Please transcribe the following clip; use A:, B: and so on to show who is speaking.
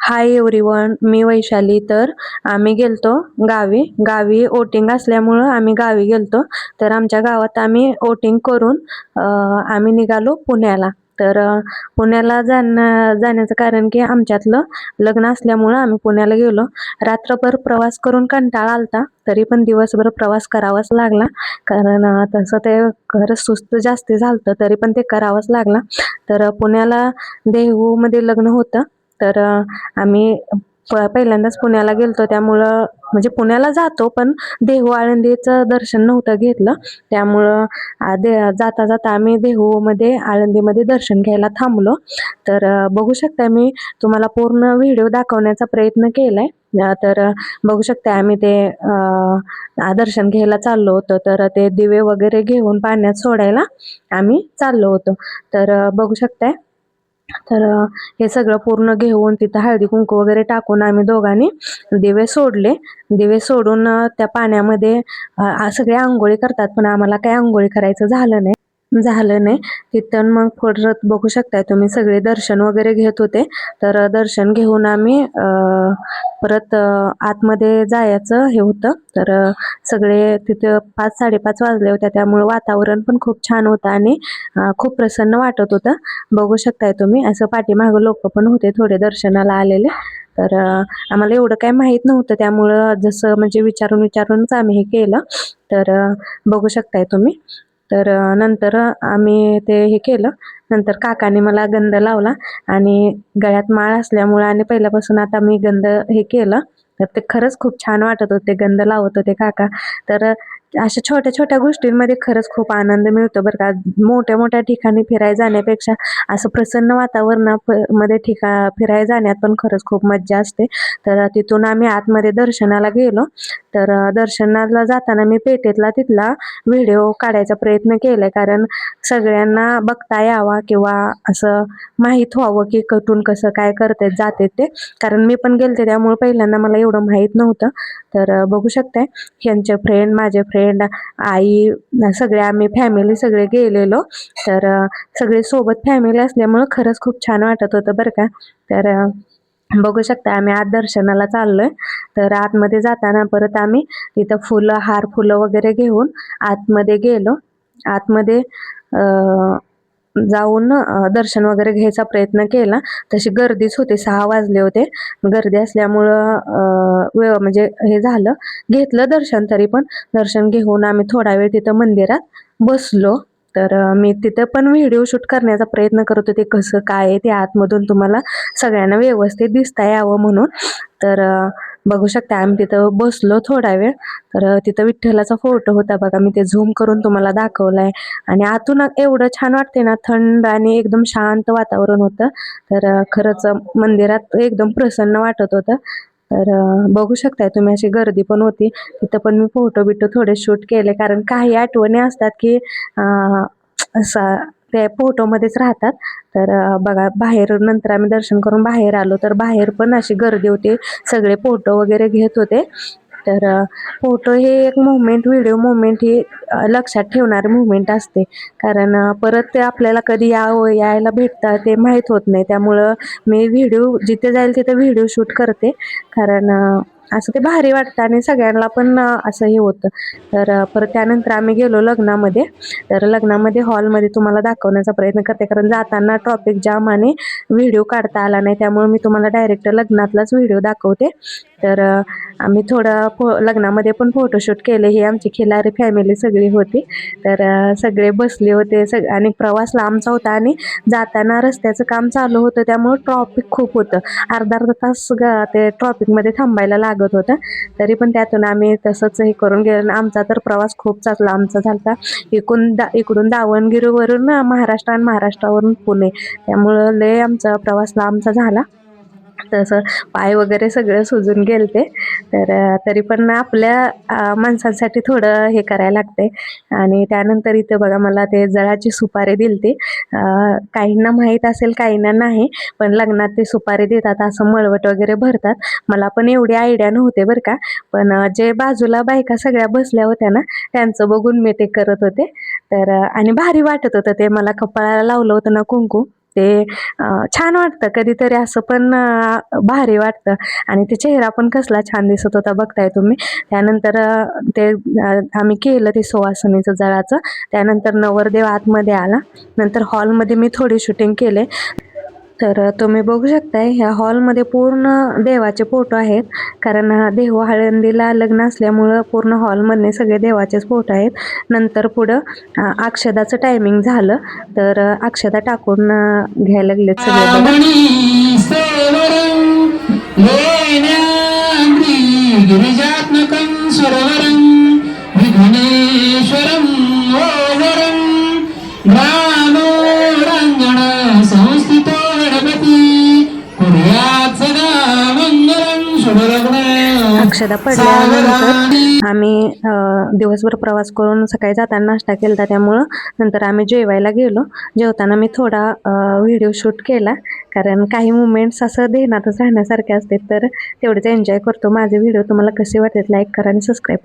A: Hi everyone, मी वैशाली. तर आम्ही गेलतो गावी. गावी ओटिंग असल्यामुळं आम्ही गावी गेलतो. तर आमच्या गावात आम्ही ओटिंग करून आम्ही निघालो पुण्याला. तर पुण्याला जाण्याचं कारण की आमच्यातलं लग्न असल्यामुळं आम्ही पुण्याला गेलो. रात्रभर प्रवास करून कंटाळा आलता, तरी पण दिवसभर प्रवास करावाच लागला. कारण तसं ते खरंच सुस्त जास्त झालतं, तरी पण ते करावंच लागला. तर पुण्याला देहूमध्ये लग्न होतं. तर आम्ही पहिल्यांदाच पुण्याला गेलतो, त्यामुळं म्हणजे पुण्याला जातो पण देहू आळंदीचं दर्शन नव्हतं घेतलं. त्यामुळं जाता जाता आम्ही देहूमध्ये आळंदीमध्ये दर्शन घ्यायला थांबलो. तर बघू शकता, मी तुम्हाला पूर्ण व्हिडिओ दाखवण्याचा प्रयत्न केलाय. तर बघू शकता, आम्ही ते दर्शन घ्यायला चाललो होतो. तर ते दिवे वगैरे घेऊन पाण्यात सोडायला आम्ही चाललो होतो. तर बघू शकताय. तर हे सगळं पूर्ण घेऊन तिथं हळदी कुंकू वगैरे टाकून आम्ही दोघांनी दिवे सोडले. दिवे सोडून त्या पाण्यामध्ये सगळे आंघोळी करतात, पण आम्हाला काही आंघोळी करायचं झालं नाही. तिथून मग परत बघू शकताय तुम्ही, सगळे दर्शन वगैरे घेत होते. तर दर्शन घेऊन आम्ही परत आतमध्ये जायचं हे होतं. तर सगळे तिथं 5-5:30 वाजले होते, त्यामुळे वातावरण पण खूप छान होतं आणि खूप प्रसन्न वाटत होतं. बघू शकताय तुम्ही, असं पाठीमागं लोक पण होते थोडे दर्शनाला आलेले. तर आम्हाला एवढं काही माहीत नव्हतं, त्यामुळं जसं म्हणजे विचारूनच आम्ही हे केलं. तर बघू शकताय तुम्ही. तर नंतर आम्ही ते हे केलं. नंतर काकाने मला गंध लावला आणि गळ्यात माळ असल्यामुळं आणि पहिल्यापासून आता मी गंध हे केलं. तर ते खरंच खूप छान वाटत होते, गंध लावत होते काका. तर अशा छोट्या छोट्या गोष्टींमध्ये खरंच खूप आनंद मिळतो बरं का. मोठ्या मोठ्या ठिकाणी फिरायला जाण्यापेक्षा असं प्रसन्न वातावरणामध्ये फिरायला जाण्यात पण खरंच खूप मज्जा असते. तर तिथून आम्ही आतमध्ये दर्शनाला गेलो. तर दर्शनाला जाताना मी पेठेतला तिथला व्हिडिओ काढायचा प्रयत्न केलाय, कारण सगळ्यांना बघता यावा किंवा असं माहीत व्हावं की कुठून कसं काय करते जाते ते. कारण मी पण गेलते, त्यामुळे पहिल्यांदा मला एवढं माहीत नव्हतं. तर बघू शकताय, ह्यांचे फ्रेंड, माझे फ्रेंड, आई, सगळे आम्ही फॅमिली सगळे गेलेलो. तर सगळे सोबत फॅमिली असल्यामुळं खरंच खूप छान वाटत होतं बरं का. तर बघू शकता, आम्ही आत दर्शनाला चाललोय. तर आतमध्ये जाताना परत आम्ही तिथं फुलं वगैरे घेऊन आतमध्ये गेलो. आतमध्ये जाऊन दर्शन वगैरे घ्यायचा प्रयत्न केला. तशी गर्दीच होती, 6 वाजले होते. गर्दी असल्यामुळं म्हणजे हे झालं, घेतलं दर्शन. तरी पण दर्शन घेऊन आम्ही थोडा वेळ तिथं मंदिरात बसलो. तर मी तिथं पण व्हिडिओ शूट करण्याचा प्रयत्न करत होते, कसं काय आहे ते आतमधून तुम्हाला सगळ्यांना व्यवस्थित दिसता यावं म्हणून. तर बघू शकता, आम्ही तिथं बसलो थोडा वेळ. तर तिथं विठ्ठलाचा फोटो होता बघा, मी ते झूम करून तुम्हाला दाखवलाय. आणि आतून एवढं छान वाटते ना, थंड आणि एकदम शांत वातावरण होतं. तर खरंच मंदिरात एकदम प्रसन्न वाटत होतं. तर बघू शकताय तुम्ही, अशी गर्दी पण होती. तिथं पण मी फोटो बिटो थोडे शूट केले, कारण काही आठवणी असतात की असं ते फोटोमध्येच राहतात. तर बघा, बाहेर नंतर आम्ही दर्शन करून बाहेर आलो. तर बाहेर पण अशी गर्दी होती, सगळे फोटो वगैरे घेत होते. तर फोटो हे एक मुवमेंट, व्हिडिओ मुवमेंट ही लक्षात ठेवणारी मुवमेंट असते. कारण परत ते आपल्याला कधी यायला भेटतं ते माहीत होत नाही. त्यामुळं मी व्हिडिओ जिथे जाईल तिथे व्हिडिओ शूट करते. कारण असं ते भारी वाटतं आणि सगळ्यांना पण असं हे होतं. तर परत त्यानंतर आम्ही गेलो लग्नामध्ये. तर लग्नामध्ये हॉलमध्ये तुम्हाला दाखवण्याचा प्रयत्न करते, कारण जाताना ट्रॉफिक जाम आणि व्हिडिओ काढता आला नाही. त्यामुळे मी तुम्हाला डायरेक्ट लग्नातलाच व्हिडिओ दाखवते. तर आम्ही थोडं लग्नामध्ये पण फोटोशूट केले. ही आमची खिलारी फॅमिली सगळी होती. तर सगळे बसले होते. आणि प्रवास लांबचा होता आणि जाताना रस्त्याचं काम चालू होतं, त्यामुळे ट्रॉफिक खूप होतं. अर्धा तास ते ट्रॉफिकमध्ये थांबायला लागत होतं. तरी पण त्यातून आम्ही तसंच हे करून गेलो. आमचा तर प्रवास खूप लांबचा झाला. इकडून दावणगिरीवरून महाराष्ट्र आणि महाराष्ट्रावरून पुणे, त्यामुळं लय आमचा प्रवास लांबचा झाला. तसं पाय वगैरे सगळं सुजून गेलते. तर तरी पण आपल्या माणसांसाठी थोडं हे करायला लागते. आणि त्यानंतर इथं बघा, मला ते जळाची सुपारी दिलती. काहींना माहीत असेल, काहींना नाही, पण लग्नात ते सुपारी देतात, असं मळवट वगैरे भरतात. मला पण एवढी आयडिया नव्हते बरं का. पण जे बाजूला बायका सगळ्या बसल्या होत्या ना, त्यांचं बघून मी ते करत होते. तर आणि भारी वाटत होतं ते. मला कपाळाला लावलं होतं ना कुंकू, ते छान वाटतं कधीतरी असं पण भारी वाटतं. आणि ते चेहरा पण कसला छान दिसत होता बघताय तुम्ही. त्यानंतर ते आम्ही केलं ते सुवासिनीचं जळाचं. त्यानंतर नवरदेव आतमध्ये आला. नंतर हॉलमध्ये मी थोडी शूटिंग केले. तर तुम्ही बघू शकताय ह्या हॉलमध्ये पूर्ण देवाचे फोटो आहेत. कारण देहू आळंदीला लग्न असल्यामुळं पूर्ण हॉलमधले सगळे देवाचेच फोटो आहेत. नंतर पुढं अक्षदाचं टायमिंग झालं तर अक्षदा टाकून घ्यायला लागलेत सगळे बघा.
B: गिरिजात्मकं सरोवरं विघ्नेश्वरं ओवरं ग्रामोरंगण संस्थितो गणपती कुर्यात् सदा मंगलं शुभलग्न.
A: अक्षदा पडल्यानंतर आम्ही दिवसभर प्रवास करून सकाळी जाताना नाश्ता केला, त्यामुळं नंतर आम्ही जेवायला गेलो. जेवताना मी थोडा व्हिडिओ शूट केला, कारण काही मुमेंट्स असं ध्यानातच राहण्यासारखे असते, तर तेवढेच एन्जॉय करतो. माझे व्हिडिओ तुम्हाला कसे वाटतात लाईक करा आणि सबस्क्राईब करा.